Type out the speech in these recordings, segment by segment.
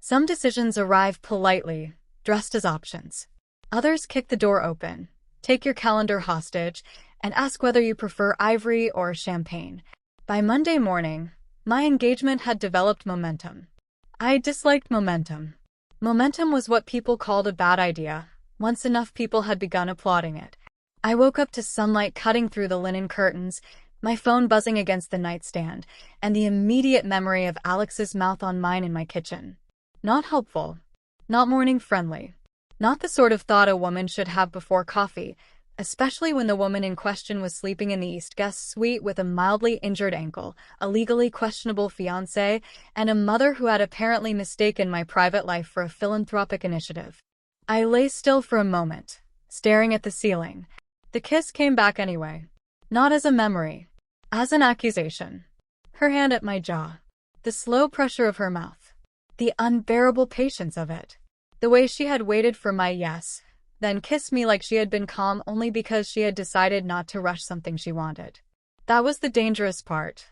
Some decisions arrive politely, dressed as options. Others kick the door open, take your calendar hostage, and ask whether you prefer ivory or champagne. By Monday morning, my engagement had developed momentum. I disliked momentum. Momentum was what people called a bad idea, once enough people had begun applauding it. I woke up to sunlight cutting through the linen curtains, my phone buzzing against the nightstand, and the immediate memory of Alex's mouth on mine in my kitchen. Not helpful. Not morning-friendly. Not the sort of thought a woman should have before coffee, especially when the woman in question was sleeping in the East guest suite with a mildly injured ankle, a legally questionable fiancé, and a mother who had apparently mistaken my private life for a philanthropic initiative. I lay still for a moment, staring at the ceiling. The kiss came back anyway. Not as a memory. As an accusation. Her hand at my jaw. The slow pressure of her mouth. The unbearable patience of it. The way she had waited for my yes, then kissed me like she had been calm only because she had decided not to rush something she wanted. That was the dangerous part.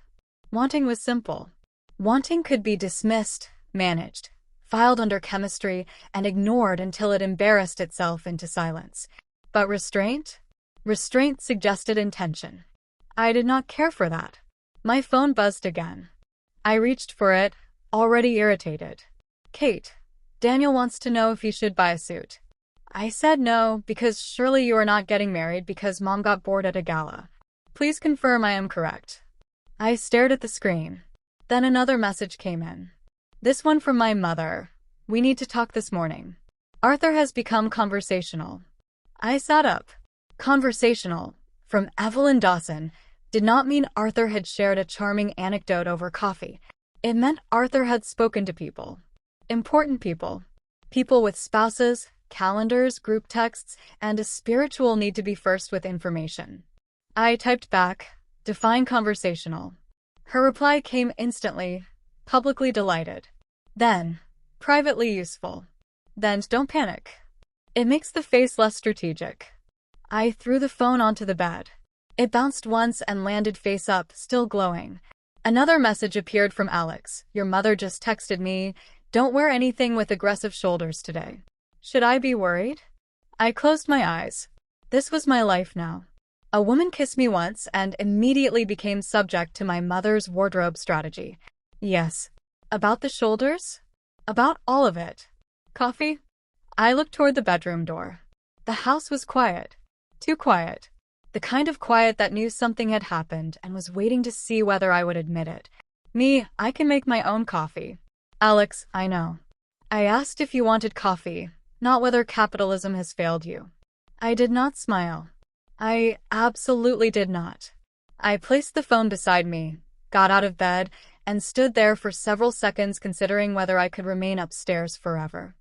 Wanting was simple. Wanting could be dismissed, managed, filed under chemistry, and ignored until it embarrassed itself into silence. But restraint? Restraint suggested intention. I did not care for that. My phone buzzed again. I reached for it, already irritated. Kate, Daniel wants to know if he should buy a suit. I said no, because surely you are not getting married because Mom got bored at a gala. Please confirm I am correct. I stared at the screen. Then another message came in. This one from my mother. We need to talk this morning. Arthur has become conversational. I sat up. Conversational, from Vivienne Dawson, did not mean Arthur had shared a charming anecdote over coffee. It meant Arthur had spoken to people. Important people. People with spouses, calendars, group texts, and a spiritual need to be first with information. I typed back, define conversational. Her reply came instantly, publicly delighted. Then, privately useful. Then don't panic. It makes the face less strategic. I threw the phone onto the bed. It bounced once and landed face up, still glowing. Another message appeared from Alex. Your mother just texted me. Don't wear anything with aggressive shoulders today. Should I be worried? I closed my eyes. This was my life now. A woman kissed me once and immediately became subject to my mother's wardrobe strategy. Yes. About the shoulders? About all of it. Coffee? I looked toward the bedroom door. The house was quiet. Too quiet. The kind of quiet that knew something had happened and was waiting to see whether I would admit it. Me, I can make my own coffee. Alex, I know. I asked if you wanted coffee, not whether capitalism has failed you. I did not smile. I absolutely did not. I placed the phone beside me, got out of bed, and stood there for several seconds considering whether I could remain upstairs forever.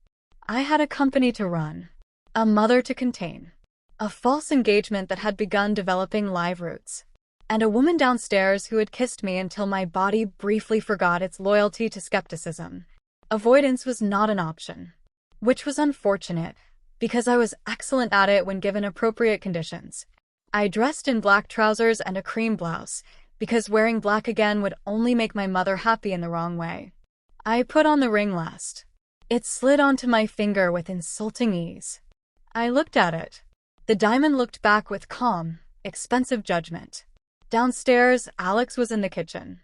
I had a company to run, a mother to contain, a false engagement that had begun developing live roots, and a woman downstairs who had kissed me until my body briefly forgot its loyalty to skepticism. Avoidance was not an option, which was unfortunate, because I was excellent at it when given appropriate conditions. I dressed in black trousers and a cream blouse, because wearing black again would only make my mother happy in the wrong way. I put on the ring last. It slid onto my finger with insulting ease. I looked at it. The diamond looked back with calm, expensive judgment. Downstairs, Alex was in the kitchen.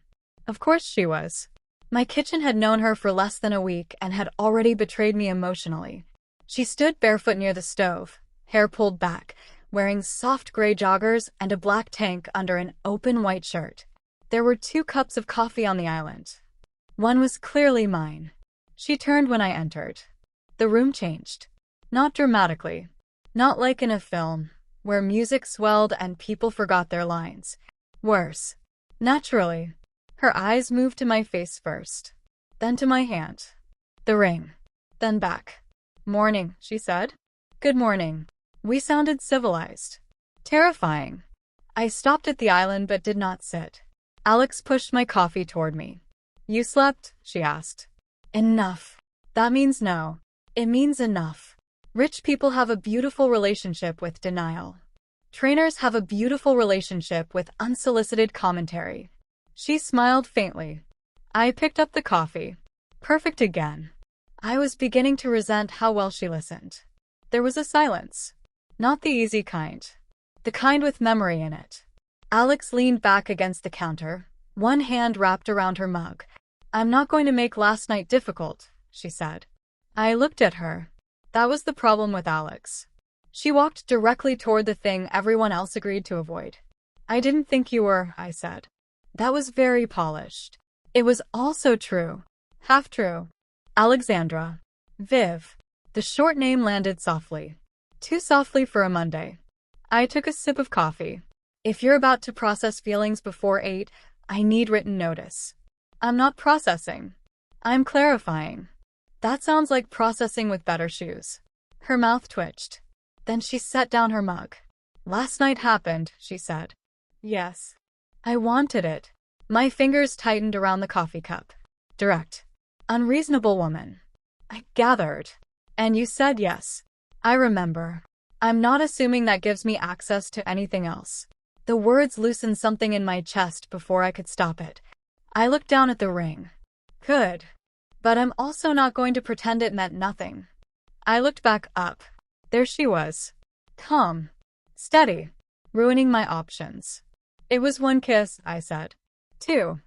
Of course she was. My kitchen had known her for less than a week and had already betrayed me emotionally. She stood barefoot near the stove, hair pulled back, wearing soft gray joggers and a black tank under an open white shirt. There were 2 cups of coffee on the island. One was clearly mine. She turned when I entered. The room changed. Not dramatically. Not like in a film, where music swelled and people forgot their lines. Worse. Naturally. Her eyes moved to my face first, then to my hand. The ring. Then back. Morning, she said. Good morning. We sounded civilized. Terrifying. I stopped at the island but did not sit. Alex pushed my coffee toward me. You slept? She asked. Enough. That means no. It means enough. Rich people have a beautiful relationship with denial. Trainers have a beautiful relationship with unsolicited commentary. She smiled faintly. I picked up the coffee. Perfect again. I was beginning to resent how well she listened. There was a silence. Not the easy kind. The kind with memory in it. Alex leaned back against the counter, one hand wrapped around her mug. "I'm not going to make last night difficult," she said. I looked at her. That was the problem with Alex. She walked directly toward the thing everyone else agreed to avoid. "I didn't think you were," I said. That was very polished. It was also true. Half true. Alexandra. Viv. The short name landed softly. Too softly for a Monday. I took a sip of coffee. If you're about to process feelings before 8, I need written notice. I'm not processing. I'm clarifying. That sounds like processing with better shoes. Her mouth twitched. Then she set down her mug. "Last night happened," she said. "Yes." I wanted it. My fingers tightened around the coffee cup. Direct. Unreasonable woman. I gathered. "And you said yes." I remember. I'm not assuming that gives me access to anything else. The words loosened something in my chest before I could stop it. I looked down at the ring. Good. But I'm also not going to pretend it meant nothing. I looked back up. There she was. Calm. Steady. Ruining my options. "It was 1 kiss," I said. 2.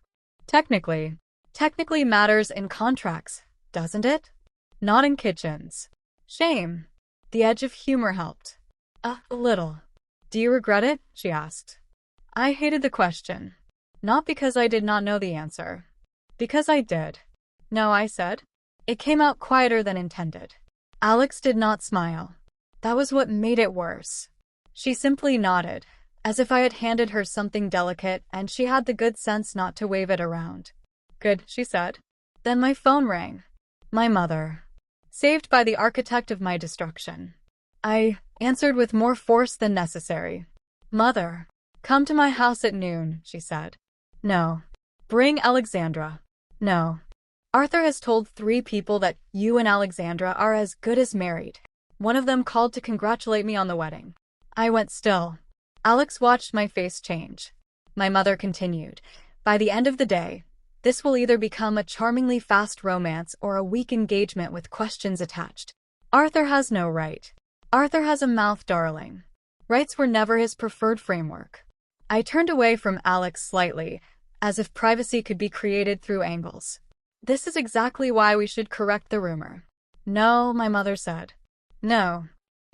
Technically. Technically matters in contracts, doesn't it? Not in kitchens. Shame. The edge of humor helped. A little. "Do you regret it?" she asked. I hated the question. Not because I did not know the answer. Because I did. "No," I said. It came out quieter than intended. Alex did not smile. That was what made it worse. She simply nodded, as if I had handed her something delicate and she had the good sense not to wave it around. "Good," she said. Then my phone rang. My mother. Saved by the architect of my destruction. I answered with more force than necessary. "Mother, come to my house at noon," she said. "No." "Bring Alexandra." "No." "Arthur has told 3 people that you and Alexandra are as good as married." One of them called to congratulate me on the wedding. I went still. Alex watched my face change. My mother continued. "By the end of the day, this will either become a charmingly fast romance or a weak engagement with questions attached. Arthur has no right. Arthur has a mouth, darling. Rights were never his preferred framework." I turned away from Alex slightly, as if privacy could be created through angles. "This is exactly why we should correct the rumor." "No," my mother said. No.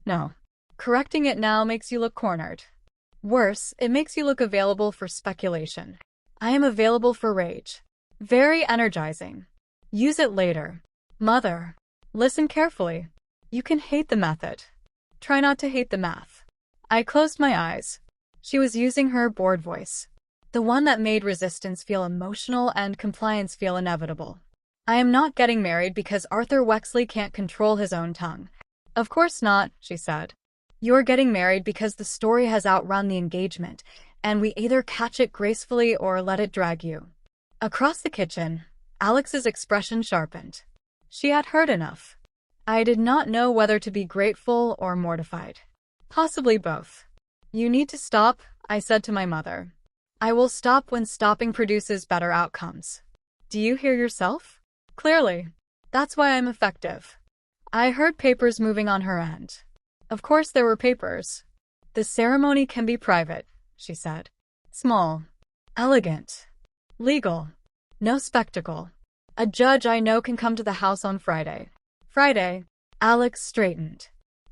No. Correcting it now makes you look cornered. Worse, it makes you look available for speculation. I am available for rage. Very energizing. Use it later. Mother, listen carefully. You can hate the method. Try not to hate the math. I closed my eyes. She was using her bored voice. The one that made resistance feel emotional and compliance feel inevitable. "I am not getting married because Arthur Wexley can't control his own tongue." "Of course not," she said. "You're getting married because the story has outrun the engagement, and we either catch it gracefully or let it drag you." Across the kitchen, Alex's expression sharpened. She had heard enough. I did not know whether to be grateful or mortified. Possibly both. "You need to stop," I said to my mother. "I will stop when stopping produces better outcomes." "Do you hear yourself?" "Clearly. That's why I'm effective." I heard papers moving on her end. Of course there were papers. "The ceremony can be private," she said. "Small. Elegant. Legal. No spectacle. A judge I know can come to the house on Friday." "Friday." Alex straightened.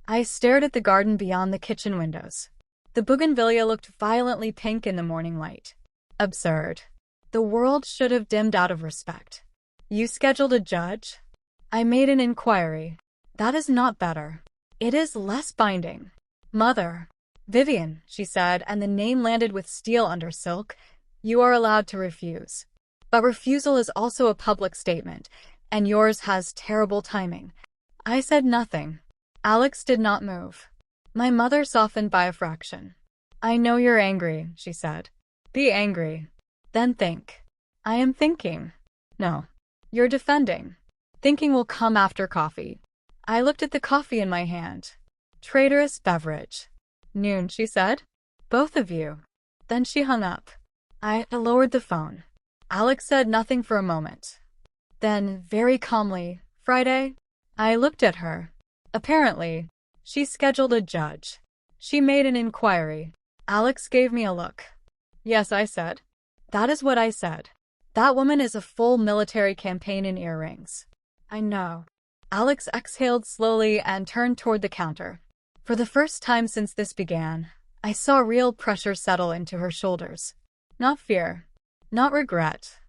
I stared at the garden beyond the kitchen windows. The bougainvillea looked violently pink in the morning light. Absurd. The world should have dimmed out of respect. "You scheduled a judge?" I made an inquiry. "That is not better. It is less binding." "Mother." "Vivienne," she said, and the name landed with steel under silk. "You are allowed to refuse. But refusal is also a public statement, and yours has terrible timing." I said nothing. Alex did not move. My mother softened by a fraction. "I know you're angry," she said. "Be angry. Then think." "I am thinking." "No. You're defending. Thinking will come after coffee." I looked at the coffee in my hand. Traitorous beverage. "Noon," she said. "Both of you." Then she hung up. I lowered the phone. Alex said nothing for a moment. Then, very calmly, Friday? I looked at her. Apparently, she scheduled a judge. She made an inquiry. Alex gave me a look. Yes, I said. That is what I said. That woman is a full military campaign in earrings. I know. Alex exhaled slowly and turned toward the counter. For the first time since this began, I saw real pressure settle into her shoulders. Not fear. Not regret.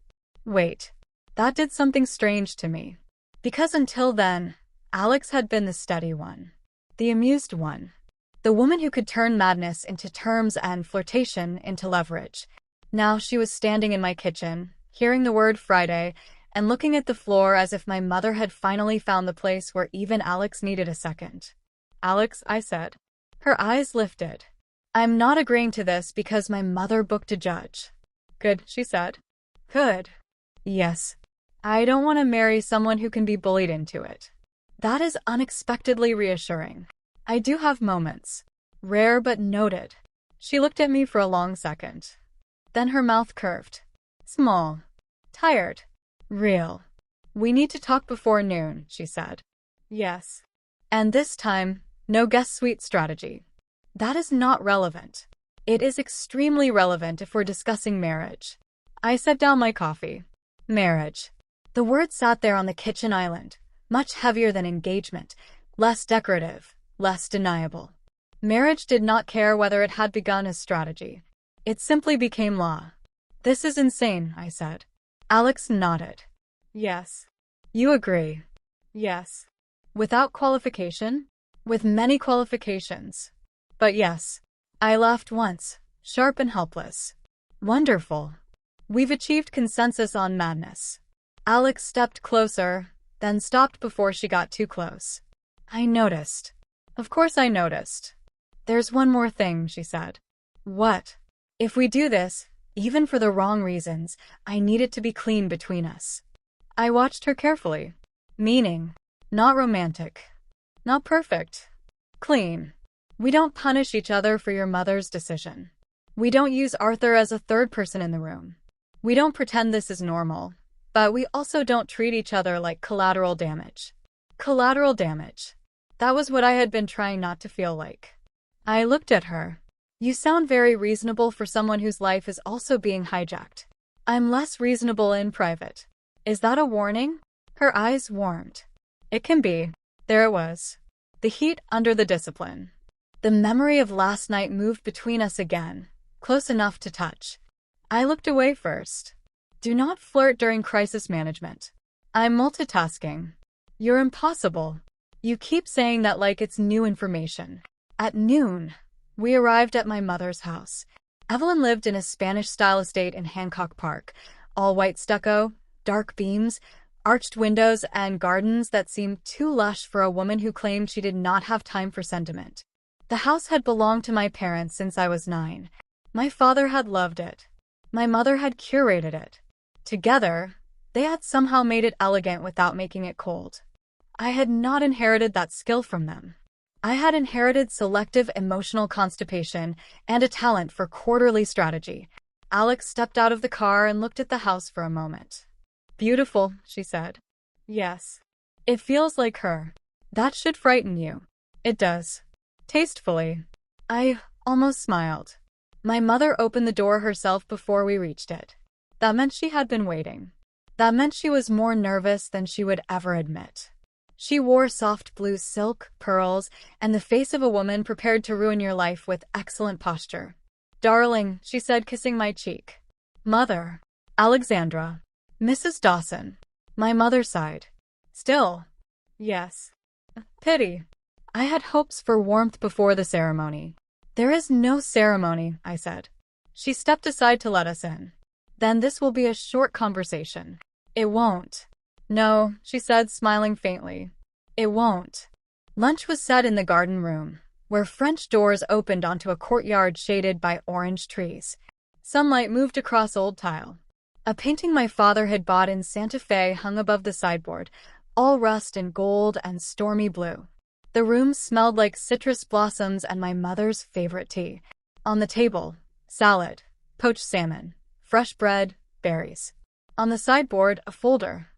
Wait. That did something strange to me. Because until then, Alex had been the steady one. The amused one. The woman who could turn madness into terms and flirtation into leverage. Now she was standing in my kitchen, hearing the word Friday, and looking at the floor as if my mother had finally found the place where even Alex needed a second. Alex, I said. Her eyes lifted. I'm not agreeing to this because my mother booked a judge. Good, she said. Good. Yes. I don't want to marry someone who can be bullied into it. That is unexpectedly reassuring. I do have moments. Rare but noted. She looked at me for a long second. Then her mouth curved. Small. Tired. Real. We need to talk before noon, she said. Yes. And this time, no guest suite strategy. That is not relevant. It is extremely relevant if we're discussing marriage. I set down my coffee. Marriage. The word sat there on the kitchen island, much heavier than engagement, less decorative, less deniable. Marriage did not care whether it had begun as strategy. It simply became law. This is insane, I said. Alex nodded. Yes. You agree? Yes. Without qualification? With many qualifications. But yes. I laughed once, sharp and helpless. Wonderful. We've achieved consensus on madness. Alex stepped closer, then stopped before she got too close. I noticed. Of course I noticed. There's one more thing, she said. What? If we do this, even for the wrong reasons, I need it to be clean between us. I watched her carefully. Meaning, not romantic. Not perfect. Clean. We don't punish each other for your mother's decision. We don't use Arthur as a third person in the room. We don't pretend this is normal, but we also don't treat each other like collateral damage. Collateral damage. That was what I had been trying not to feel like. I looked at her. You sound very reasonable for someone whose life is also being hijacked. I'm less reasonable in private. Is that a warning? Her eyes warmed. It can be. There it was. The heat under the discipline. The memory of last night moved between us again, close enough to touch. I looked away first. Do not flirt during crisis management. I'm multitasking. You're impossible. You keep saying that like it's new information. At noon, we arrived at my mother's house. Evelyn lived in a Spanish-style estate in Hancock Park, all white stucco, dark beams, arched windows, and gardens that seemed too lush for a woman who claimed she did not have time for sentiment. The house had belonged to my parents since I was 9. My father had loved it. My mother had curated it. Together, they had somehow made it elegant without making it cold. I had not inherited that skill from them. I had inherited selective emotional constipation and a talent for quarterly strategy. Alex stepped out of the car and looked at the house for a moment. Beautiful, she said. Yes. It feels like her. That should frighten you. It does. Tastefully. I almost smiled. My mother opened the door herself before we reached it. That meant she had been waiting. That meant she was more nervous than she would ever admit. She wore soft blue silk, pearls, and the face of a woman prepared to ruin your life with excellent posture. Darling, she said, kissing my cheek. Mother. Alexandra. Mrs. Dawson. My mother sighed. Still. Yes. Pity. I had hopes for warmth before the ceremony. There is no ceremony, I said. She stepped aside to let us in. Then this will be a short conversation. It won't. No, she said, smiling faintly. It won't. Lunch was set in the garden room, where French doors opened onto a courtyard shaded by orange trees. Sunlight moved across old tile. A painting my father had bought in Santa Fe hung above the sideboard, all rust and gold and stormy blue. The room smelled like citrus blossoms and my mother's favorite tea. On the table, salad, poached salmon, fresh bread, berries. On the sideboard, a folder.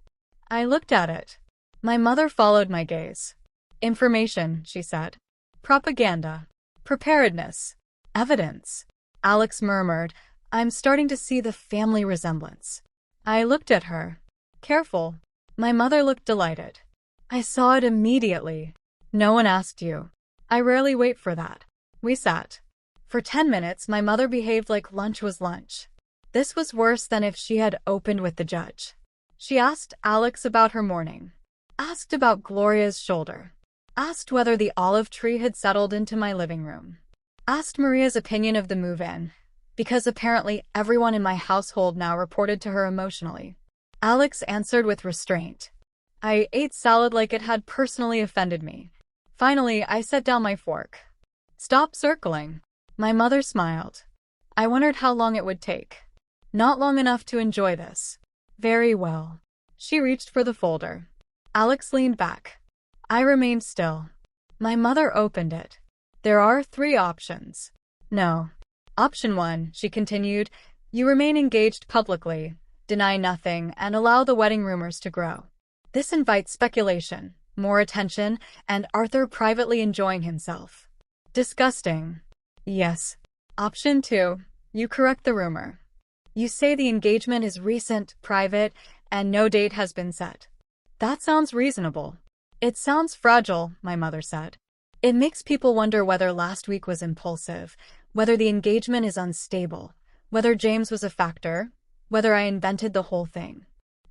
I looked at it. My mother followed my gaze. Information, she said. Propaganda. Preparedness. Evidence. Alex murmured, I'm starting to see the family resemblance. I looked at her. Careful. My mother looked delighted. I saw it immediately. No one asked you. I rarely wait for that. We sat. For 10 minutes, my mother behaved like lunch was lunch. This was worse than if she had opened with the judge. She asked Alex about her morning. Asked about Gloria's shoulder. Asked whether the olive tree had settled into my living room. Asked Maria's opinion of the move-in, because apparently everyone in my household now reported to her emotionally. Alex answered with restraint. I ate salad like it had personally offended me. Finally, I set down my fork. Stop circling. My mother smiled. I wondered how long it would take. Not long enough to enjoy this. Very well. She reached for the folder. Alex leaned back. I remained still. My mother opened it. There are 3 options. No. Option 1, she continued, you remain engaged publicly, deny nothing, and allow the wedding rumors to grow. This invites speculation, more attention, and Arthur privately enjoying himself. Disgusting. Yes. Option 2, you correct the rumor. You say the engagement is recent, private, and no date has been set. That sounds reasonable. It sounds fragile, my mother said. It makes people wonder whether last week was impulsive, whether the engagement is unstable, whether James was a factor, whether I invented the whole thing.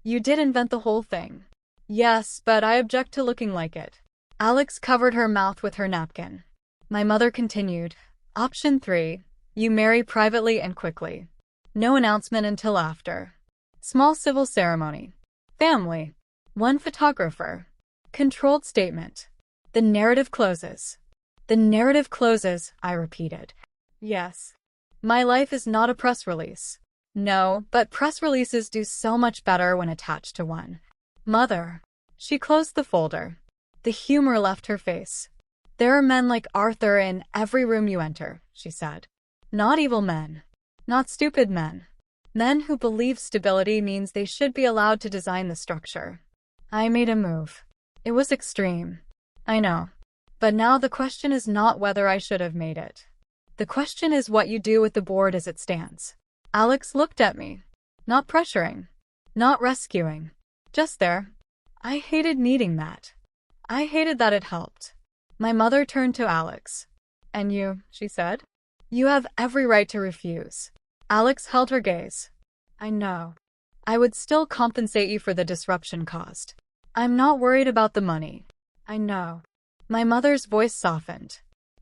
You did invent the whole thing. Yes, but I object to looking like it. Alex covered her mouth with her napkin. My mother continued, Option 3, you marry privately and quickly. No announcement until after. Small civil ceremony. Family. 1 photographer. Controlled statement. The narrative closes. The narrative closes, I repeated. Yes. My life is not a press release. No, but press releases do so much better when attached to one. Mother. She closed the folder. The humor left her face. There are men like Arthur in every room you enter, she said. Not evil men. Not stupid men. Men who believe stability means they should be allowed to design the structure. I made a move. It was extreme. I know. But now the question is not whether I should have made it. The question is what you do with the board as it stands. Alex looked at me. Not pressuring. Not rescuing. Just there. I hated needing that. I hated that it helped. My mother turned to Alex. And you, she said. You have every right to refuse. Alex held her gaze. I know. I would still compensate you for the disruption caused. I'm not worried about the money. I know. My mother's voice softened.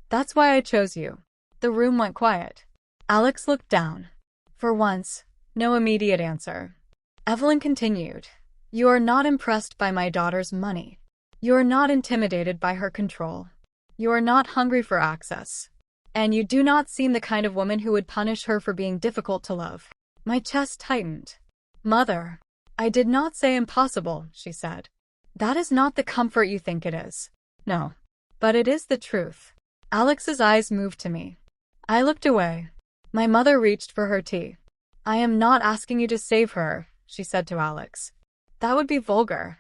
That's why I chose you. The room went quiet. Alex looked down. For once, no immediate answer. Evelyn continued. You are not impressed by my daughter's money. You are not intimidated by her control. You are not hungry for access. And you do not seem the kind of woman who would punish her for being difficult to love. My chest tightened. Mother. I did not say impossible, she said. That is not the comfort you think it is. No. But it is the truth. Alex's eyes moved to me. I looked away. My mother reached for her tea. I am not asking you to save her, she said to Alex. That would be vulgar.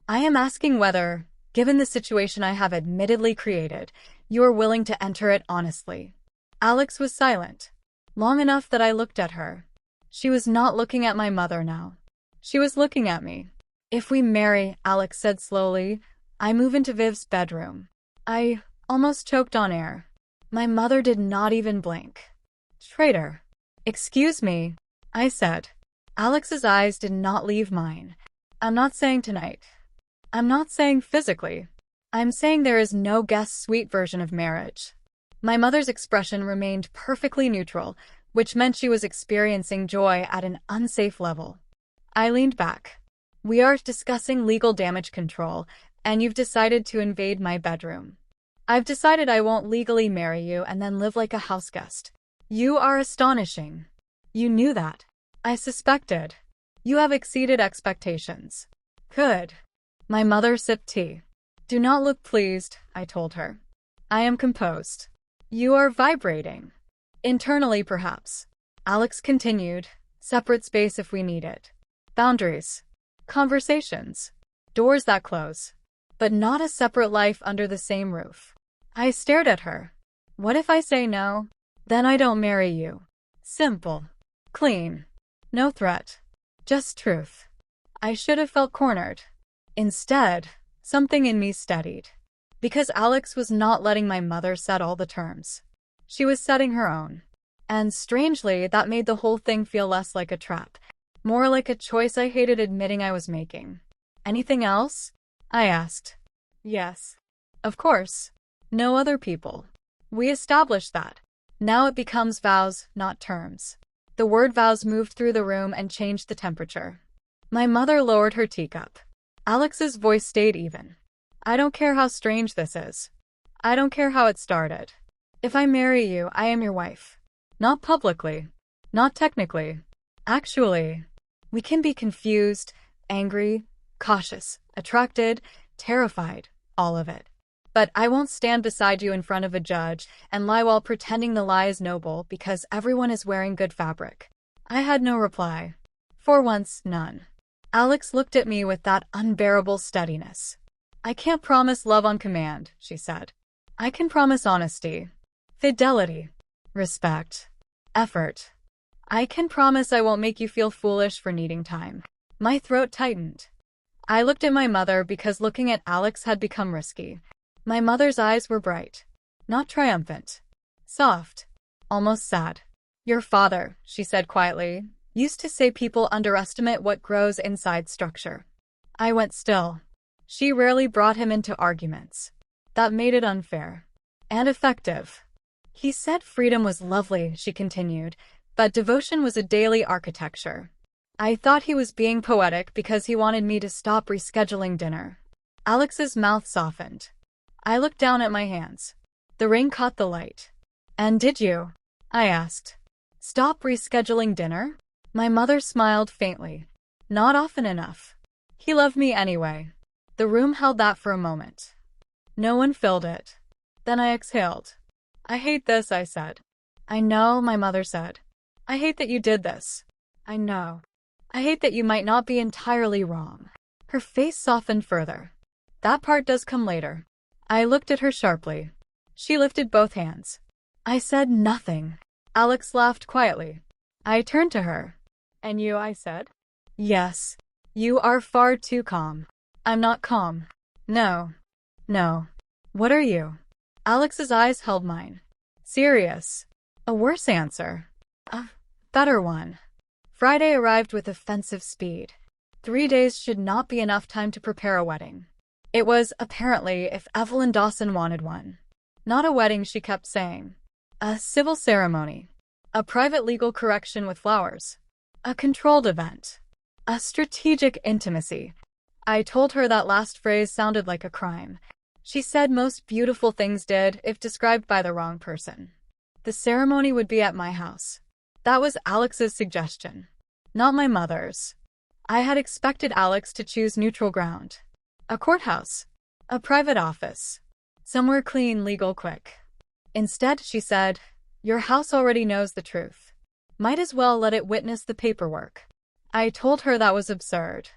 I am asking whether, given the situation I have admittedly created, you are willing to enter it honestly. Alex was silent. Long enough that I looked at her. She was not looking at my mother now. She was looking at me. If we marry, Alex said slowly, I move into Viv's bedroom. I almost choked on air. My mother did not even blink. Traitor. Excuse me, I said. Alex's eyes did not leave mine. I'm not saying tonight. I'm not saying physically. I'm saying there is no guest suite version of marriage. My mother's expression remained perfectly neutral, which meant she was experiencing joy at an unsafe level. I leaned back. We are discussing legal damage control, and you've decided to invade my bedroom. I've decided I won't legally marry you and then live like a houseguest. You are astonishing. You knew that. I suspected. You have exceeded expectations. Good. My mother sipped tea. Do not look pleased, I told her. I am composed. You are vibrating. Internally, perhaps. Alex continued. Separate space if we need it. Boundaries. Conversations. Doors that close. but not a separate life under the same roof. I stared at her. What if I say no? Then I don't marry you. Simple. Clean. No threat. Just truth. I should have felt cornered. Instead, something in me steadied. Because Alex was not letting my mother set all the terms. She was setting her own. And strangely, that made the whole thing feel less like a trap, more like a choice I hated admitting I was making. Anything else? I asked. Yes. Of course. No other people. We established that. Now it becomes vows, not terms. The word vows moved through the room and changed the temperature. My mother lowered her teacup. Alex's voice stayed even. I don't care how strange this is. I don't care how it started. If I marry you, I am your wife. Not publicly. Not technically. Actually. We can be confused, angry, cautious, attracted, terrified, all of it. But I won't stand beside you in front of a judge and lie while pretending the lie is noble because everyone is wearing good fabric. I had no reply. For once, none. Alex looked at me with that unbearable steadiness. I can't promise love on command, she said. I can promise honesty, fidelity, respect, effort. I can promise I won't make you feel foolish for needing time. My throat tightened. I looked at my mother because looking at Alex had become risky. My mother's eyes were bright, not triumphant, soft, almost sad. Your father, she said quietly, used to say people underestimate what grows inside structure. I went still. She rarely brought him into arguments. That made it unfair. And effective. He said freedom was lovely, she continued, but devotion was a daily architecture. I thought he was being poetic because he wanted me to stop rescheduling dinner. Alex's mouth softened. I looked down at my hands. The ring caught the light. And did you? I asked. Stop rescheduling dinner? My mother smiled faintly. Not often enough. He loved me anyway. The room held that for a moment. No one filled it. Then I exhaled. I hate this, I said. I know, my mother said. I hate that you did this. I know. I hate that you might not be entirely wrong. Her face softened further. That part does come later. I looked at her sharply. She lifted both hands. I said nothing. Alex laughed quietly. I turned to her. And you, I said? Yes. You are far too calm. I'm not calm. No. No. What are you? Alex's eyes held mine. Serious. A worse answer. A better one. Friday arrived with offensive speed. 3 days should not be enough time to prepare a wedding. It was, apparently, if Vivienne Dawson wanted one. Not a wedding, she kept saying. A civil ceremony. A private legal correction with flowers. A controlled event. A strategic intimacy. I told her that last phrase sounded like a crime. She said most beautiful things did if described by the wrong person. The ceremony would be at my house. That was Alex's suggestion, not my mother's. I had expected Alex to choose neutral ground. A courthouse. A private office. Somewhere clean, legal, quick. Instead, she said, your house already knows the truth. Might as well let it witness the paperwork. I told her that was absurd.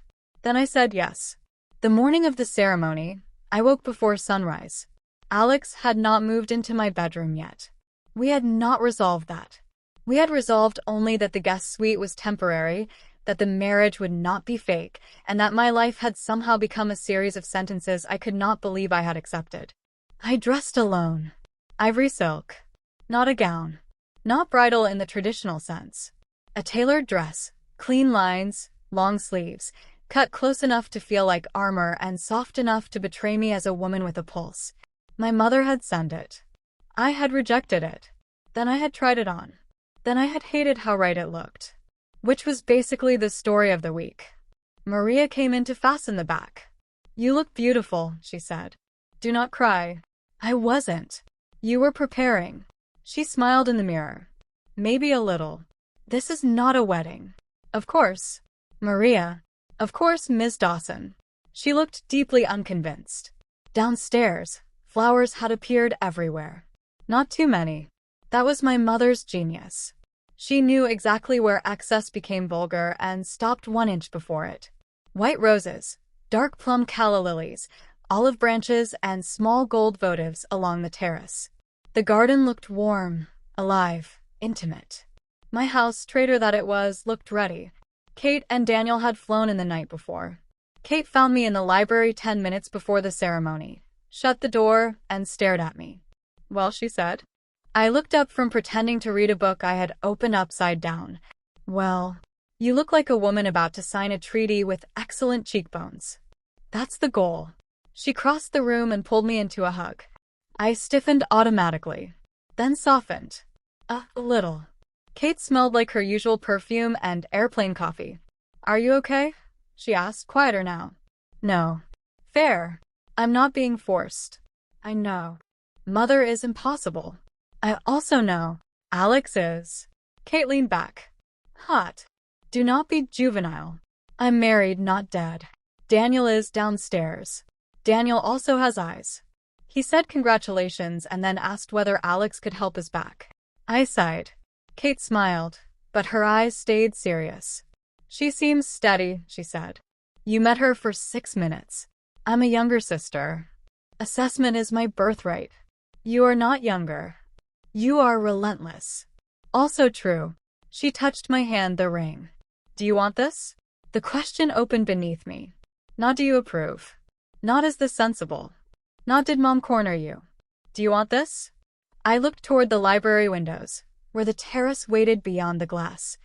Then I said yes. The morning of the ceremony, I woke before sunrise. Alex had not moved into my bedroom yet. We had not resolved that. We had resolved only that the guest suite was temporary, that the marriage would not be fake, and that my life had somehow become a series of sentences I could not believe I had accepted. I dressed alone. Ivory silk. Not a gown. Not bridal in the traditional sense. A tailored dress, clean lines, long sleeves, cut close enough to feel like armor and soft enough to betray me as a woman with a pulse. My mother had sent it. I had rejected it. Then I had tried it on. Then I had hated how right it looked. Which was basically the story of the week. Maria came in to fasten the back. You look beautiful, she said. Do not cry. I wasn't. You were preparing. She smiled in the mirror. Maybe a little. This is not a wedding. Of course. Maria. Of course, Ms. Dawson. She looked deeply unconvinced. Downstairs, flowers had appeared everywhere. Not too many. That was my mother's genius. She knew exactly where excess became vulgar and stopped 1 inch before it. White roses, dark plum calla lilies, olive branches, and small gold votives along the terrace. The garden looked warm, alive, intimate. My house, traitor that it was, looked ready. Kate and Daniel had flown in the night before. Kate found me in the library 10 minutes before the ceremony, shut the door, and stared at me. "Well," she said. I looked up from pretending to read a book I had opened upside down. "Well, you look like a woman about to sign a treaty with excellent cheekbones. That's the goal." She crossed the room and pulled me into a hug. I stiffened automatically, then softened. A little. Kate smelled like her usual perfume and airplane coffee. "Are you okay?" she asked, quieter now. "No. Fair. I'm not being forced. I know. Mother is impossible. I also know Alex is." Kate leaned back. "Hot. Do not be juvenile. I'm married, not dead. Daniel is downstairs. Daniel also has eyes." He said congratulations and then asked whether Alex could help us back. I sighed. Kate smiled, but her eyes stayed serious. "She seems steady," she said. "You met her for 6 minutes. I'm a younger sister. Assessment is my birthright. You are not younger. You are relentless." "Also true." She touched my hand, the ring. "Do you want this?" The question opened beneath me. Not "do you approve?" Not "is this sensible?" Not "did Mom corner you?" "Do you want this?" I looked toward the library windows, where the terrace waited beyond the glass.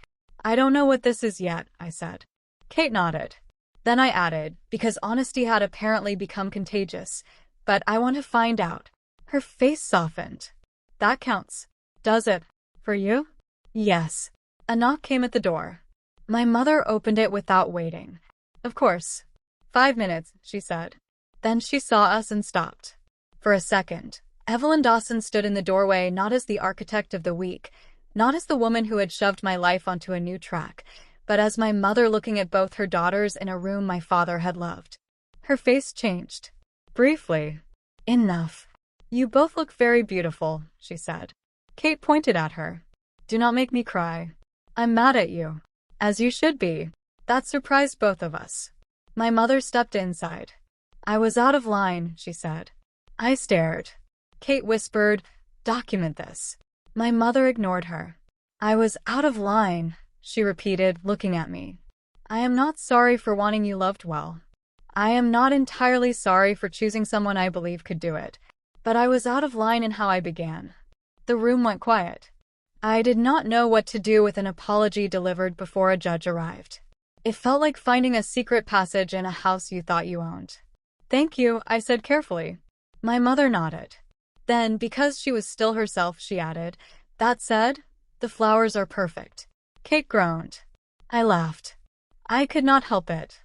"I don't know what this is yet," I said. Kate nodded. Then I added, because honesty had apparently become contagious, "But I want to find out." Her face softened. "That counts." "Does it? For you?" "Yes." A knock came at the door. My mother opened it without waiting. "Of course." 5 minutes, she said. Then she saw us and stopped. For a second, Vivienne Dawson stood in the doorway, not as the architect of the week, not as the woman who had shoved my life onto a new track, but as my mother looking at both her daughters in a room my father had loved. Her face changed. Briefly. "Enough. You both look very beautiful," she said. Kate pointed at her. "Do not make me cry. I'm mad at you." "As you should be." That surprised both of us. My mother stepped inside. "I was out of line," she said. I stared. Kate whispered, "Document this." My mother ignored her. "I was out of line," she repeated, looking at me. "I am not sorry for wanting you loved well. I am not entirely sorry for choosing someone I believe could do it. But I was out of line in how I began." The room went quiet. I did not know what to do with an apology delivered before a judge arrived. It felt like finding a secret passage in a house you thought you owned. "Thank you," I said carefully. My mother nodded. Then, because she was still herself, she added, "That said, the flowers are perfect." Kate groaned. I laughed. I could not help it.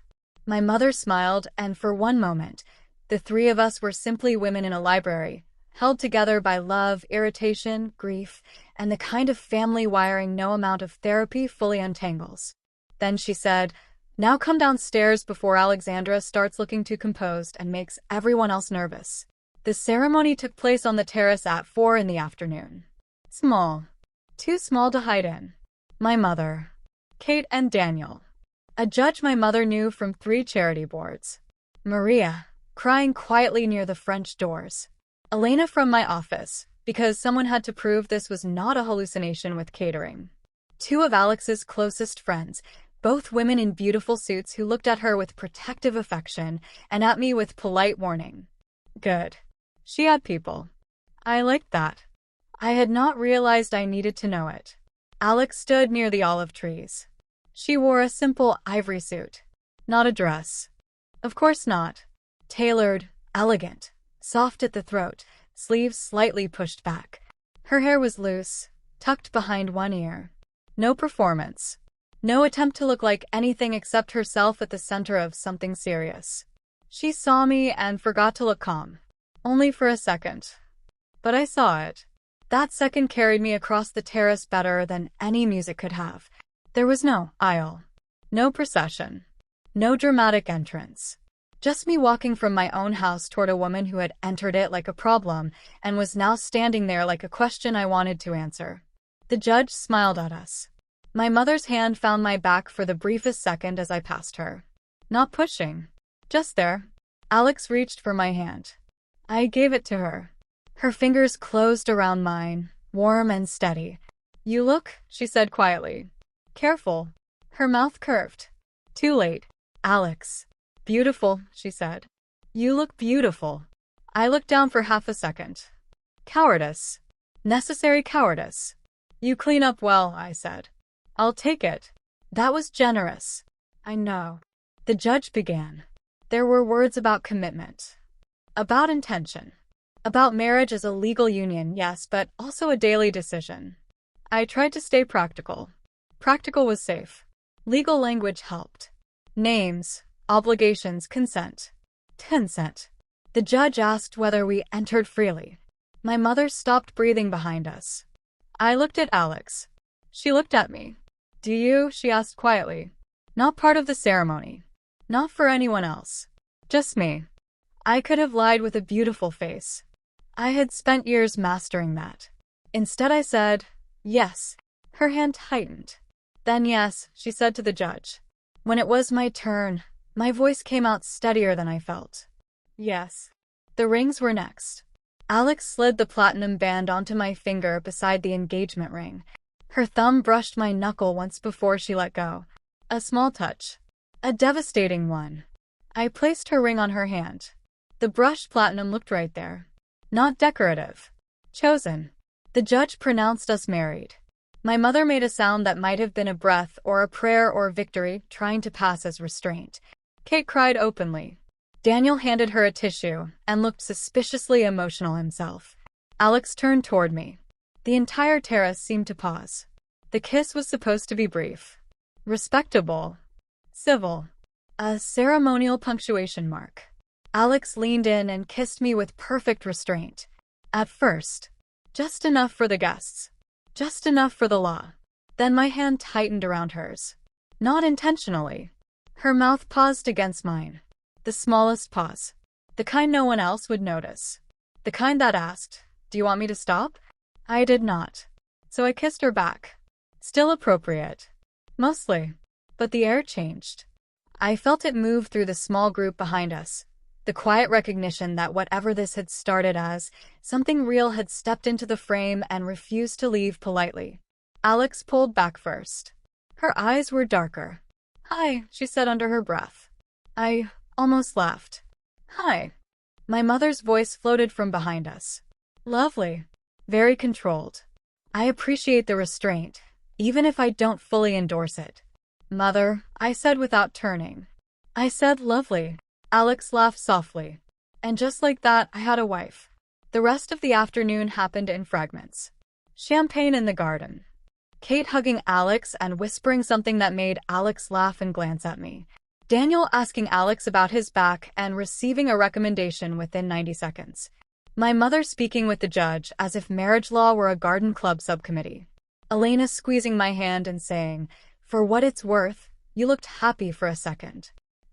My mother smiled, and for one moment, the three of us were simply women in a library, held together by love, irritation, grief, and the kind of family wiring no amount of therapy fully untangles. Then she said, "Now come downstairs before Alexandra starts looking too composed and makes everyone else nervous." The ceremony took place on the terrace at 4 in the afternoon. Small. Too small to hide in. My mother. Kate and Daniel. A judge my mother knew from 3 charity boards. Maria, crying quietly near the French doors. Elena from my office, because someone had to prove this was not a hallucination with catering. 2 of Alex's closest friends, both women in beautiful suits who looked at her with protective affection and at me with polite warning. Good. She had people. I liked that. I had not realized I needed to know it. Alex stood near the olive trees. She wore a simple ivory suit. Not a dress. Of course not. Tailored, elegant, soft at the throat, sleeves slightly pushed back. Her hair was loose, tucked behind one ear. No performance. No attempt to look like anything except herself at the center of something serious. She saw me and forgot to look calm. Only for a second. But I saw it. That second carried me across the terrace better than any music could have. There was no aisle. No procession. No dramatic entrance. Just me walking from my own house toward a woman who had entered it like a problem and was now standing there like a question I wanted to answer. The judge smiled at us. My mother's hand found my back for the briefest second as I passed her. Not pushing. Just there. Alex reached for my hand. I gave it to her. Her fingers closed around mine, warm and steady. "You look," she said quietly. "Careful." Her mouth curved. Too late. "Alex." "Beautiful," she said. "You look beautiful." I looked down for half a second. "Cowardice. Necessary cowardice." "You clean up well," I said. "I'll take it." "That was generous." "I know." The judge began. There were words about commitment, about intention, about marriage as a legal union, yes, but also a daily decision. I tried to stay practical. Practical was safe. Legal language helped. Names, obligations, consent. Consent. The judge asked whether we entered freely. My mother stopped breathing behind us. I looked at Alex. She looked at me. "Do you?" she asked quietly. "Not part of the ceremony. Not for anyone else. Just me." I could have lied with a beautiful face. I had spent years mastering that. Instead I said, "Yes." Her hand tightened. "Then yes," she said to the judge. When it was my turn, my voice came out steadier than I felt. "Yes." The rings were next. Alex slid the platinum band onto my finger beside the engagement ring. Her thumb brushed my knuckle once before she let go. A small touch. A devastating one. I placed her ring on her hand. The brushed platinum looked right there. Not decorative. Chosen. The judge pronounced us married. My mother made a sound that might have been a breath or a prayer or victory, trying to pass as restraint. Kate cried openly. Daniel handed her a tissue and looked suspiciously emotional himself. Alex turned toward me. The entire terrace seemed to pause. The kiss was supposed to be brief. Respectable. Civil. A ceremonial punctuation mark. Alex leaned in and kissed me with perfect restraint. At first. Just enough for the guests. Just enough for the law. Then my hand tightened around hers. Not intentionally. Her mouth paused against mine. The smallest pause. The kind no one else would notice. The kind that asked, "Do you want me to stop?" I did not. So I kissed her back. Still appropriate. Mostly. But the air changed. I felt it move through the small group behind us. The quiet recognition that whatever this had started as, something real had stepped into the frame and refused to leave politely. Alex pulled back first. Her eyes were darker. "Hi," she said under her breath. I almost laughed. "Hi." My mother's voice floated from behind us. Lovely. Very controlled. I appreciate the restraint, even if I don't fully endorse it. "Mother," I said without turning. I said lovely. Alex laughed softly. And just like that, I had a wife. The rest of the afternoon happened in fragments. Champagne in the garden. Kate hugging Alex and whispering something that made Alex laugh and glance at me. Daniel asking Alex about his back and receiving a recommendation within 90 seconds. My mother speaking with the judge as if marriage law were a garden club subcommittee. Elena squeezing my hand and saying, "For what it's worth, you looked happy for a second."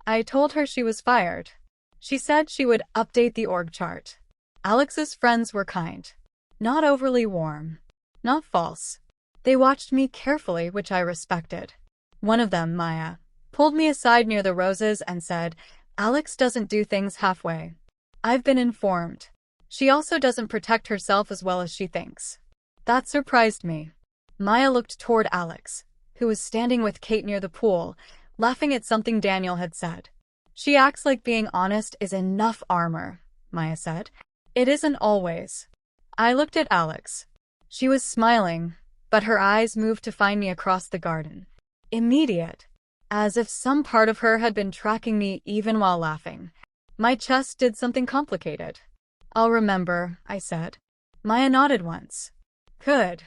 I told her she was fired. She said she would update the org chart. Alex's friends were kind. Not overly warm. Not false. They watched me carefully, which I respected. One of them, Maya, pulled me aside near the roses and said, "Alex doesn't do things halfway. I've been informed. She also doesn't protect herself as well as she thinks." That surprised me. Maya looked toward Alex, who was standing with Kate near the pool, laughing at something Daniel had said. "She acts like being honest is enough armor," Maya said. "It isn't always." I looked at Alex. She was smiling, but her eyes moved to find me across the garden. Immediate. As if some part of her had been tracking me even while laughing. My chest did something complicated. "I'll remember," I said. Maya nodded once. Good.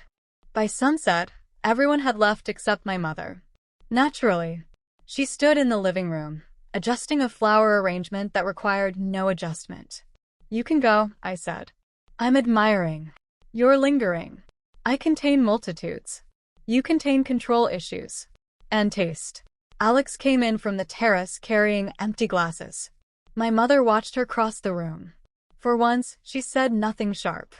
By sunset, everyone had left except my mother. Naturally. She stood in the living room, adjusting a flower arrangement that required no adjustment. "You can go," I said. "I'm admiring. You're lingering. I contain multitudes. You contain control issues. And taste." Alex came in from the terrace carrying empty glasses. My mother watched her cross the room. For once, she said nothing sharp.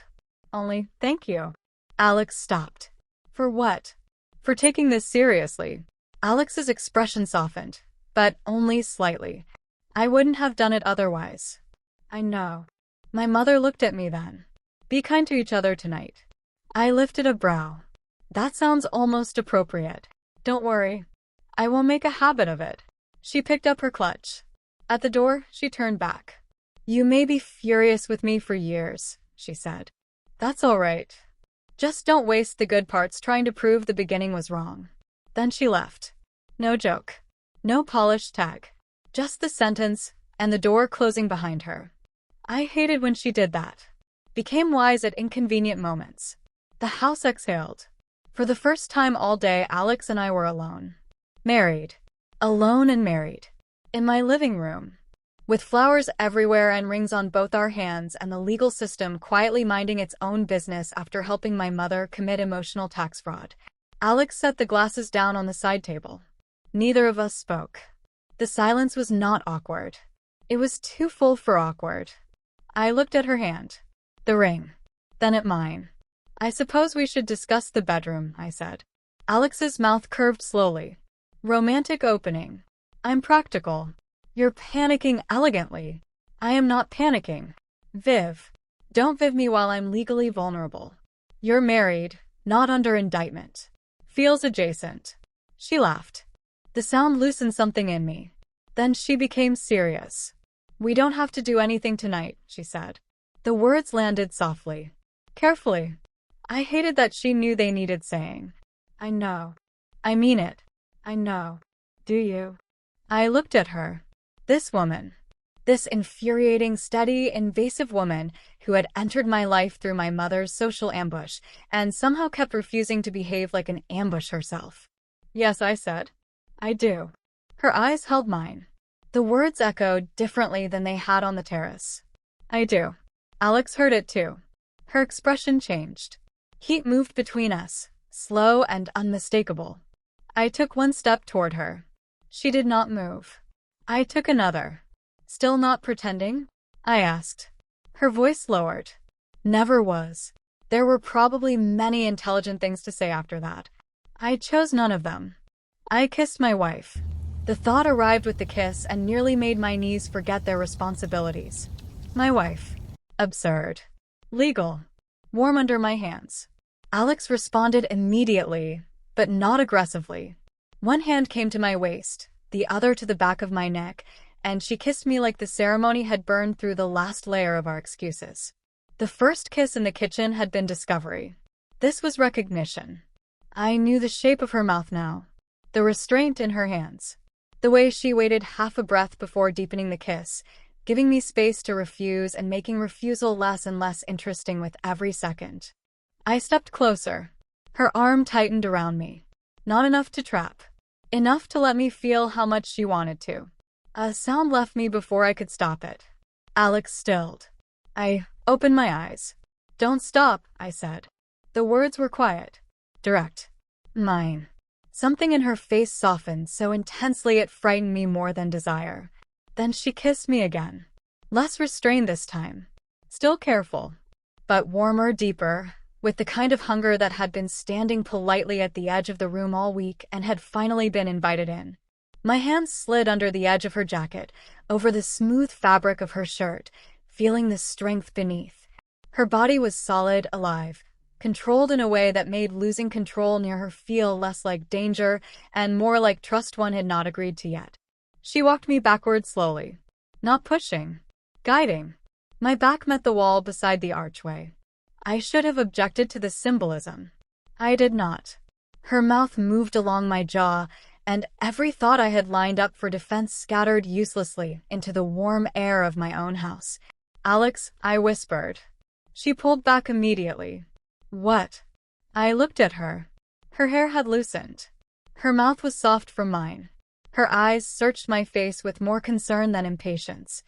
Only, "Thank you." Alex stopped. "For what?" "For taking this seriously." Alex's expression softened, but only slightly. I wouldn't have done it otherwise. I know. My mother looked at me then. Be kind to each other tonight. I lifted a brow. That sounds almost appropriate. Don't worry. I will make a habit of it. She picked up her clutch. At the door, she turned back. You may be furious with me for years, she said. That's all right. Just don't waste the good parts trying to prove the beginning was wrong. Then she left. No joke. No polished tag. Just the sentence, and the door closing behind her. I hated when she did that. Became wise at inconvenient moments. The house exhaled. For the first time all day, Alex and I were alone. Married. Alone and married. In my living room. With flowers everywhere and rings on both our hands, and the legal system quietly minding its own business after helping my mother commit emotional tax fraud. Alex set the glasses down on the side table. Neither of us spoke. The silence was not awkward. It was too full for awkward. I looked at her hand. The ring. Then at mine. I suppose we should discuss the bedroom, I said. Alex's mouth curved slowly. Romantic opening. I'm practical. You're panicking elegantly. I am not panicking. Viv. Don't Viv me while I'm legally vulnerable. You're married, not under indictment. Feels adjacent. She laughed. The sound loosened something in me. Then she became serious. We don't have to do anything tonight, she said. The words landed softly. Carefully. I hated that she knew they needed saying. I know. I mean it. I know. Do you? I looked at her. This woman. This infuriating, steady, invasive woman who had entered my life through my mother's social ambush and somehow kept refusing to behave like an ambush herself. Yes, I said. I do. Her eyes held mine. The words echoed differently than they had on the terrace. I do. Alex heard it too. Her expression changed. Heat moved between us, slow and unmistakable. I took one step toward her. She did not move. I took another. Still not pretending? I asked. Her voice lowered. Never was. There were probably many intelligent things to say after that. I chose none of them. I kissed my wife. The thought arrived with the kiss and nearly made my knees forget their responsibilities. My wife. Absurd. Legal. Warm under my hands. Alex responded immediately, but not aggressively. One hand came to my waist, the other to the back of my neck, and she kissed me like the ceremony had burned through the last layer of our excuses. The first kiss in the kitchen had been discovery. This was recognition. I knew the shape of her mouth now, the restraint in her hands, the way she waited half a breath before deepening the kiss, giving me space to refuse and making refusal less and less interesting with every second. I stepped closer. Her arm tightened around me. Not enough to trap. Enough to let me feel how much she wanted to. A sound left me before I could stop it. Alex stilled. I opened my eyes. Don't stop, I said. The words were quiet. Direct. Mine. Something in her face softened so intensely it frightened me more than desire. Then she kissed me again. Less restrained this time. Still careful. But warmer, deeper, with the kind of hunger that had been standing politely at the edge of the room all week and had finally been invited in. My hands slid under the edge of her jacket, over the smooth fabric of her shirt, feeling the strength beneath. Her body was solid, alive, controlled in a way that made losing control near her feel less like danger and more like trust one had not agreed to yet. She walked me backward slowly. Not pushing. Guiding. My back met the wall beside the archway. I should have objected to the symbolism. I did not. Her mouth moved along my jaw, and every thought I had lined up for defense scattered uselessly into the warm air of my own house. Alex, I whispered. She pulled back immediately. What? I looked at her. Her hair had loosened. Her mouth was soft from mine. Her eyes searched my face with more concern than impatience.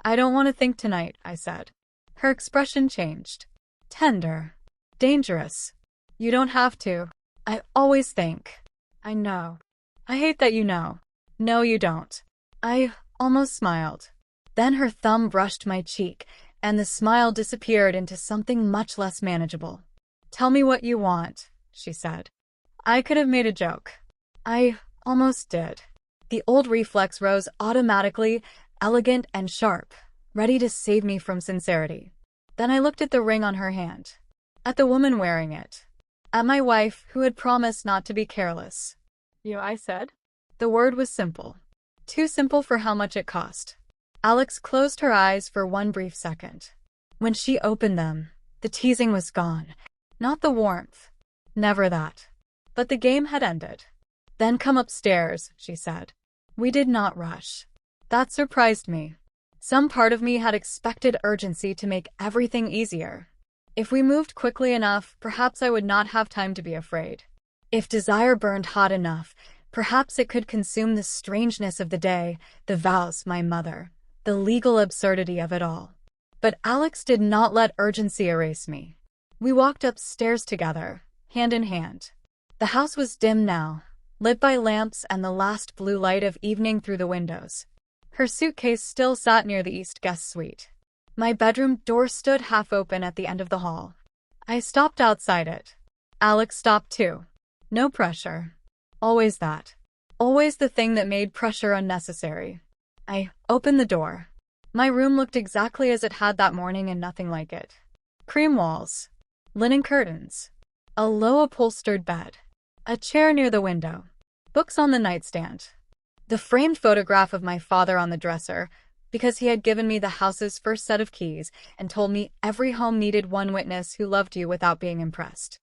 I don't want to think tonight, I said. Her expression changed. Tender. Dangerous. You don't have to. I always think. I know. I hate that you know. No, you don't. I almost smiled. Then her thumb brushed my cheek, and the smile disappeared into something much less manageable. Tell me what you want, she said. I could have made a joke. I almost did. The old reflex rose automatically, elegant and sharp, ready to save me from sincerity. Then I looked at the ring on her hand, at the woman wearing it, at my wife who had promised not to be careless. You, I said. The word was simple. Too simple for how much it cost. Alex closed her eyes for one brief second. When she opened them, the teasing was gone. Not the warmth. Never that. But the game had ended. Then come upstairs, she said. We did not rush. That surprised me. Some part of me had expected urgency to make everything easier. If we moved quickly enough, perhaps I would not have time to be afraid. If desire burned hot enough, perhaps it could consume the strangeness of the day, the vows, my mother, the legal absurdity of it all. But Alex did not let urgency erase me. We walked upstairs together, hand in hand. The house was dim now, lit by lamps and the last blue light of evening through the windows. Her suitcase still sat near the East guest suite. My bedroom door stood half open at the end of the hall. I stopped outside it. Alex stopped too. No pressure. Always that. Always the thing that made pressure unnecessary. I opened the door. My room looked exactly as it had that morning and nothing like it. Cream walls. Linen curtains. A low upholstered bed. A chair near the window. Books on the nightstand. The framed photograph of my father on the dresser, because he had given me the house's first set of keys and told me every home needed one witness who loved you without being impressed.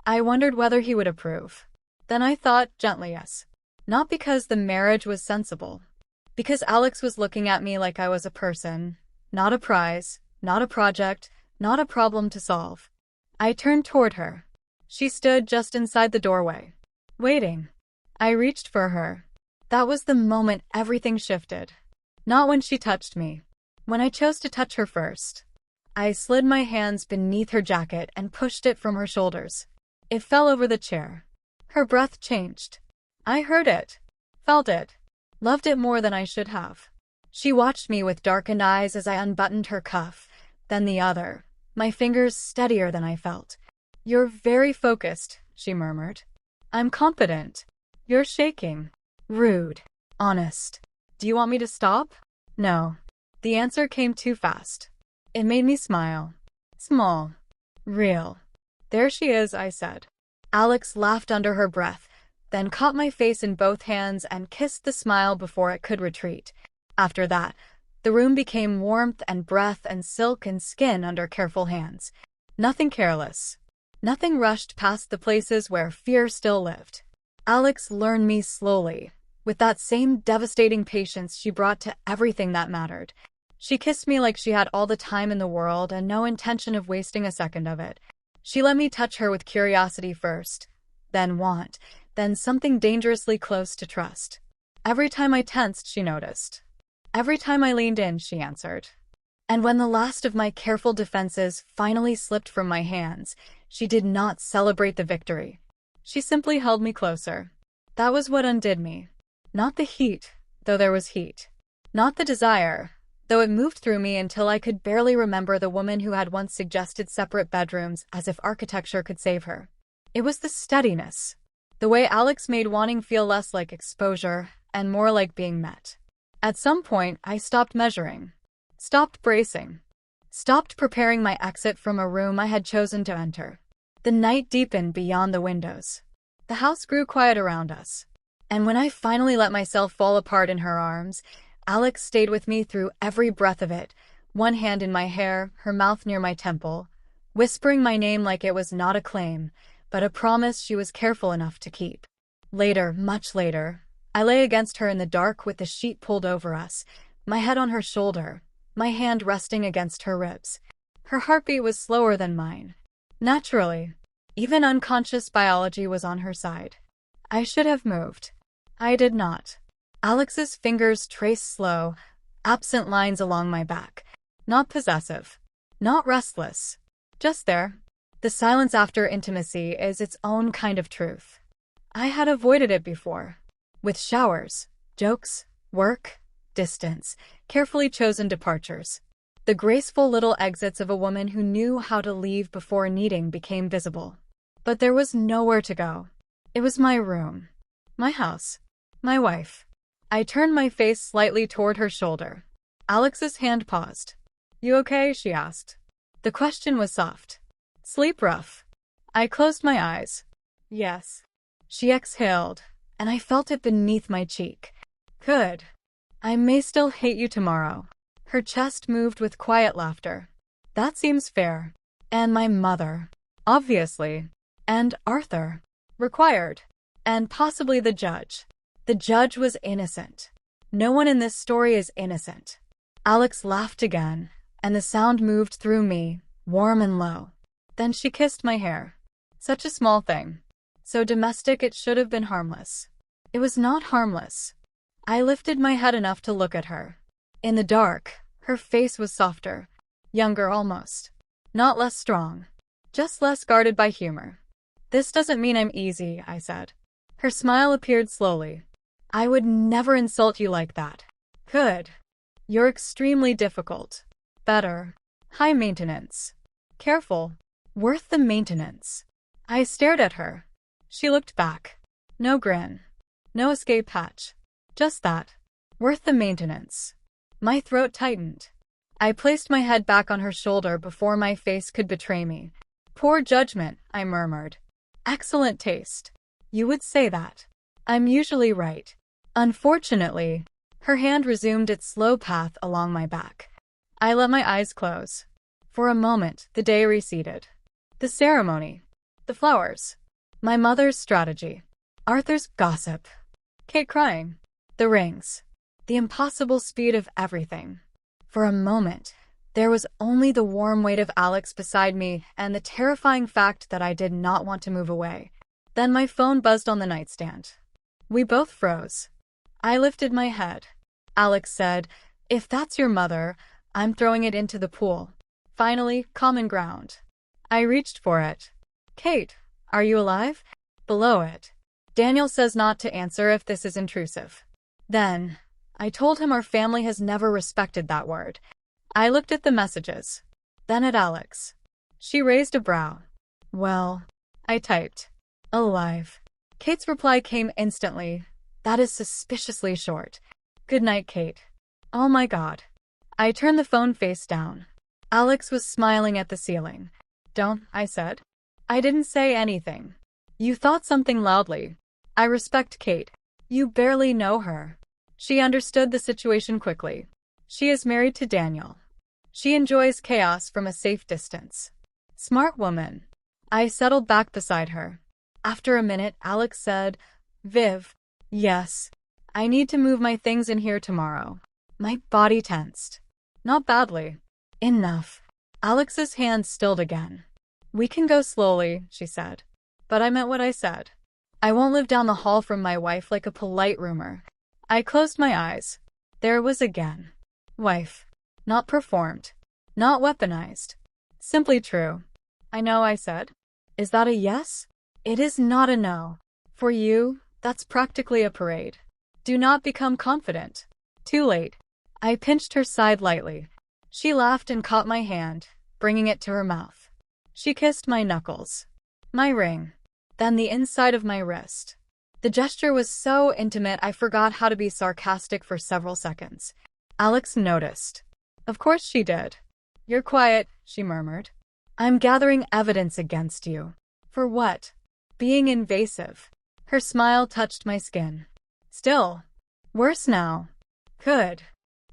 I wondered whether he would approve. Then I thought gently yes. Not because the marriage was sensible. Because Alex was looking at me like I was a person, not a prize, not a project, not a problem to solve. I turned toward her. She stood just inside the doorway, waiting. I reached for her. That was the moment everything shifted. Not when she touched me. When I chose to touch her first. I slid my hands beneath her jacket and pushed it from her shoulders. It fell over the chair. Her breath changed. I heard it. Felt it. Loved it more than I should have. She watched me with darkened eyes as I unbuttoned her cuff, then the other, my fingers steadier than I felt. You're very focused, she murmured. I'm competent. You're shaking. Rude. Honest. Do you want me to stop? No. The answer came too fast. It made me smile. Small. Real. There she is, I said. Alex laughed under her breath, then caught my face in both hands and kissed the smile before it could retreat. After that, the room became warmth and breath and silk and skin under careful hands. Nothing careless. Nothing rushed past the places where fear still lived. Alex learned me slowly, with that same devastating patience she brought to everything that mattered. She kissed me like she had all the time in the world and no intention of wasting a second of it. She let me touch her with curiosity first, then want, then something dangerously close to trust. Every time I tensed, she noticed. Every time I leaned in, she answered. And when the last of my careful defenses finally slipped from my hands, she did not celebrate the victory. She simply held me closer. That was what undid me. Not the heat, though there was heat. Not the desire, though it moved through me until I could barely remember the woman who had once suggested separate bedrooms as if architecture could save her. It was the steadiness. The way Alex made wanting feel less like exposure and more like being met. At some point, I stopped measuring. Stopped bracing. Stopped preparing my exit from a room I had chosen to enter. The night deepened beyond the windows. The house grew quiet around us. And when I finally let myself fall apart in her arms, Alex stayed with me through every breath of it, one hand in my hair, her mouth near my temple, whispering my name like it was not a claim, but a promise she was careful enough to keep. Later, much later, I lay against her in the dark with the sheet pulled over us, my head on her shoulder, my hand resting against her ribs. Her heartbeat was slower than mine. Naturally, even unconscious biology was on her side. I should have moved. I did not. Alex's fingers traced slow, absent lines along my back. Not possessive. Not restless. Just there. The silence after intimacy is its own kind of truth. I had avoided it before. With showers, jokes, work, distance, carefully chosen departures. The graceful little exits of a woman who knew how to leave before needing became visible. But there was nowhere to go. It was my room. My house. My wife. I turned my face slightly toward her shoulder. Alex's hand paused. You okay? She asked. The question was soft. Sleep rough. I closed my eyes. Yes. She exhaled, and I felt it beneath my cheek. Good. I may still hate you tomorrow. Her chest moved with quiet laughter. That seems fair. And my mother. Obviously. And Arthur. Required. And possibly the judge. The judge was innocent. No one in this story is innocent. Alex laughed again, and the sound moved through me, warm and low. Then she kissed my hair. Such a small thing. So domestic it should have been harmless. It was not harmless. I lifted my head enough to look at her. In the dark, her face was softer. Younger almost. Not less strong. Just less guarded by humor. This doesn't mean I'm easy, I said. Her smile appeared slowly. I would never insult you like that. Good. You're extremely difficult. Better. High maintenance. Careful. Worth the maintenance. I stared at her. She looked back. No grin. No escape hatch. Just that. Worth the maintenance. My throat tightened. I placed my head back on her shoulder before my face could betray me. Poor judgment, I murmured. Excellent taste. You would say that. I'm usually right. Unfortunately, her hand resumed its slow path along my back. I let my eyes close. For a moment, the day receded. The ceremony. The flowers. My mother's strategy. Arthur's gossip. Kate crying. The rings. The impossible speed of everything. For a moment, there was only the warm weight of Alex beside me and the terrifying fact that I did not want to move away. Then my phone buzzed on the nightstand. We both froze. I lifted my head. Alex said, If that's your mother, I'm throwing it into the pool. Finally, common ground. I reached for it. Kate, are you alive? Below it. Daniel says not to answer if this is intrusive. Then, I told him our family has never respected that word. I looked at the messages. Then at Alex. She raised a brow. Well, I typed. Alive. Kate's reply came instantly. That is suspiciously short. Good night, Kate. Oh my God. I turned the phone face down. Alex was smiling at the ceiling. Don't, I said. I didn't say anything. You thought something loudly. I respect Kate. You barely know her. She understood the situation quickly. She is married to Daniel. She enjoys chaos from a safe distance. Smart woman. I settled back beside her. After a minute, Alex said, Viv, yes, I need to move my things in here tomorrow. My body tensed. Not badly. Enough. Alex's hand stilled again. We can go slowly, she said. But I meant what I said. I won't live down the hall from my wife like a polite rumor. I closed my eyes. There it was again. Wife. Not performed. Not weaponized. Simply true. I know, I said. Is that a yes? It is not a no. For you, that's practically a parade. Do not become confident. Too late. I pinched her side lightly. She laughed and caught my hand, bringing it to her mouth. She kissed my knuckles. My ring. Then the inside of my wrist. The gesture was so intimate I forgot how to be sarcastic for several seconds. Alex noticed. Of course she did. You're quiet, she murmured. I'm gathering evidence against you. For what? Being invasive. Her smile touched my skin. Still. Worse now. Good.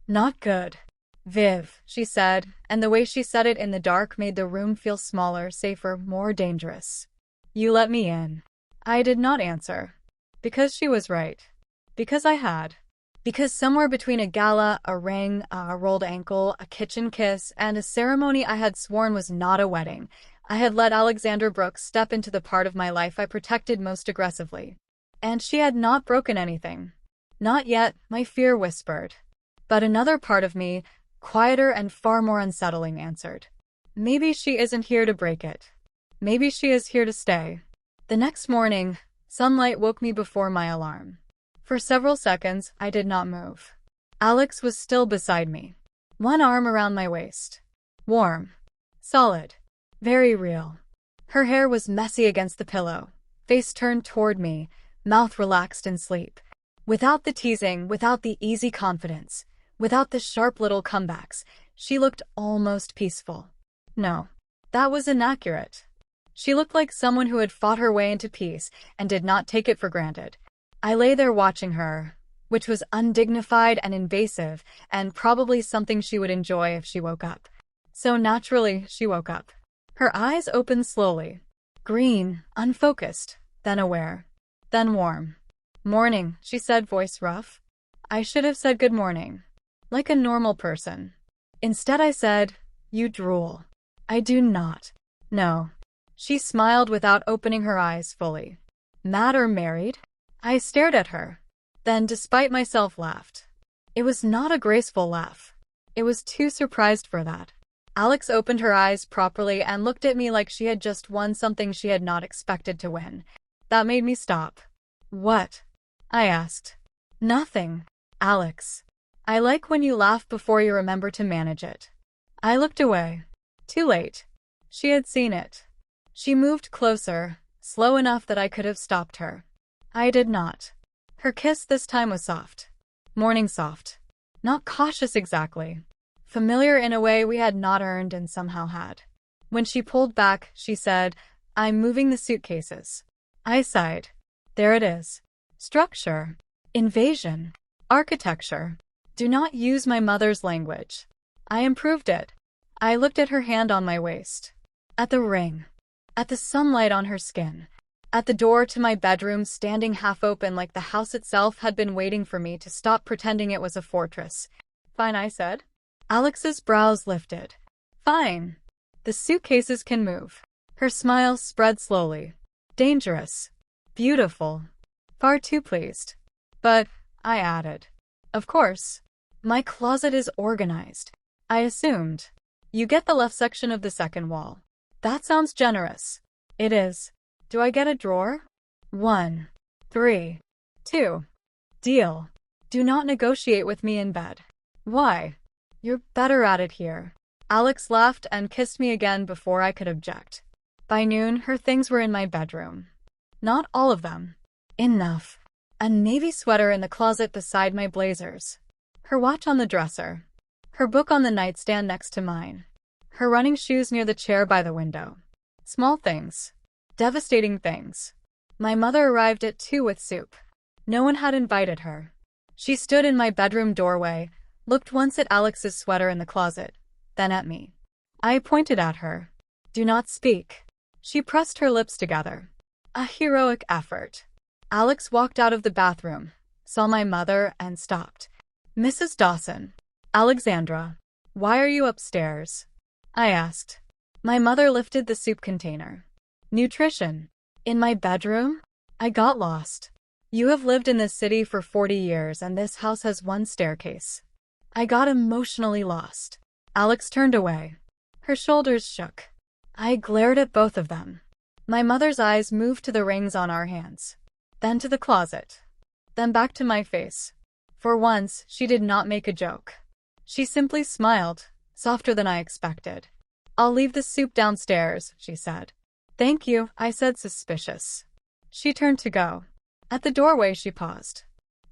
Not good. Viv, she said, and the way she said it in the dark made the room feel smaller, safer, more dangerous. You let me in. I did not answer. Because she was right. Because I had. Because somewhere between a gala, a ring, a rolled ankle, a kitchen kiss, and a ceremony I had sworn was not a wedding, I had let Alexander Brooks step into the part of my life I protected most aggressively. And she had not broken anything. Not yet, my fear whispered. But another part of me, quieter and far more unsettling, answered. Maybe she isn't here to break it. Maybe she is here to stay. The next morning, sunlight woke me before my alarm. For several seconds, I did not move. Alex was still beside me. One arm around my waist. Warm. Solid. Very real. Her hair was messy against the pillow. Face turned toward me, mouth relaxed in sleep. Without the teasing, without the easy confidence. Without the sharp little comebacks, she looked almost peaceful. No, that was inaccurate. She looked like someone who had fought her way into peace and did not take it for granted. I lay there watching her, which was undignified and invasive, and probably something she would enjoy if she woke up. So naturally, she woke up. Her eyes opened slowly. Green, unfocused, then aware, then warm. "Morning," she said, voice rough. I should have said good morning, like a normal person. Instead I said, "You drool." "I do not." "No." She smiled without opening her eyes fully. "Mad or married?" I stared at her, then despite myself laughed. It was not a graceful laugh. It was too surprised for that. Alex opened her eyes properly and looked at me like she had just won something she had not expected to win. That made me stop. "What?" I asked. "Nothing, Alex. I like when you laugh before you remember to manage it." I looked away. Too late. She had seen it. She moved closer, slow enough that I could have stopped her. I did not. Her kiss this time was soft. Morning soft. Not cautious exactly. Familiar in a way we had not earned and somehow had. When she pulled back, she said, "I'm moving the suitcases." I sighed. There it is. Structure. Invasion. Architecture. Do not use my mother's language. I improved it. I looked at her hand on my waist. At the ring. At the sunlight on her skin. At the door to my bedroom standing half open like the house itself had been waiting for me to stop pretending it was a fortress. "Fine," I said. Alex's brows lifted. "Fine. The suitcases can move." Her smile spread slowly. "Dangerous. Beautiful. Far too pleased." "But," I added, "of course. My closet is organized." I assumed. "You get the left section of the second wall." "That sounds generous." "It is. Do I get a drawer?" 1, 3, 2. Deal. Do not negotiate with me in bed. "Why?" "You're better at it here." Alex laughed and kissed me again before I could object. By noon, her things were in my bedroom. Not all of them. Enough. A navy sweater in the closet beside my blazers. Her watch on the dresser. Her book on the nightstand next to mine. Her running shoes near the chair by the window. Small things. Devastating things. My mother arrived at 2 with soup. No one had invited her. She stood in my bedroom doorway, looked once at Alex's sweater in the closet, then at me. I pointed at her. "Do not speak." She pressed her lips together. A heroic effort. Alex walked out of the bathroom, saw my mother, and stopped. "Mrs. Dawson." "Alexandra. Why are you upstairs?" I asked. My mother lifted the soup container. "Nutrition." "In my bedroom?" I got lost. "You have lived in this city for 40 years and this house has 1 staircase." I got emotionally lost. Alex turned away. Her shoulders shook. I glared at both of them. My mother's eyes moved to the rings on our hands, then to the closet, then back to my face. For once, she did not make a joke. She simply smiled, softer than I expected. "I'll leave the soup downstairs," she said. "Thank you," I said, suspicious. She turned to go. At the doorway she paused.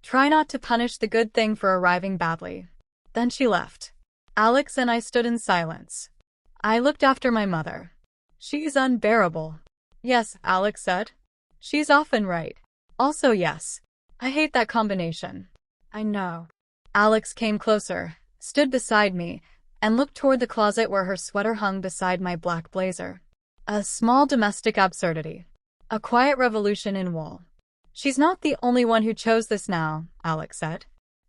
"Try not to punish the good thing for arriving badly." Then she left. Alex and I stood in silence. I looked after my mother. "She's unbearable." "Yes," Alex said. "She's often right." Also yes. I hate that combination. "I know." Alex came closer, stood beside me, and looked toward the closet where her sweater hung beside my black blazer. A small domestic absurdity. A quiet revolution in wool. "She's not the only one who chose this now," Alex said.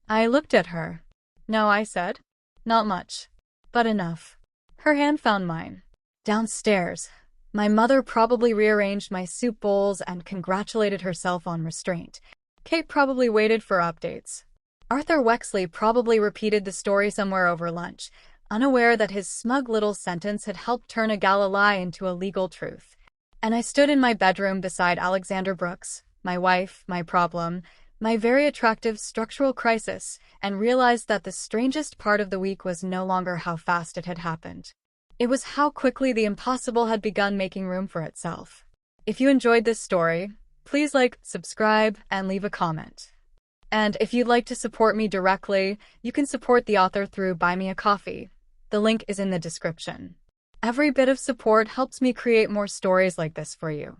I looked at her. "No," I said. "Not much. But enough." Her hand found mine. Downstairs. My mother probably rearranged my soup bowls and congratulated herself on restraint. Kate probably waited for updates. Arthur Wexley probably repeated the story somewhere over lunch, unaware that his smug little sentence had helped turn a gala lie into a legal truth. And I stood in my bedroom beside Alexander Brooks, my wife, my problem, my very attractive structural crisis, and realized that the strangest part of the week was no longer how fast it had happened. It was how quickly the impossible had begun making room for itself. If you enjoyed this story, please like, subscribe, and leave a comment. And if you'd like to support me directly, you can support the author through Buy Me a Coffee. The link is in the description. Every bit of support helps me create more stories like this for you.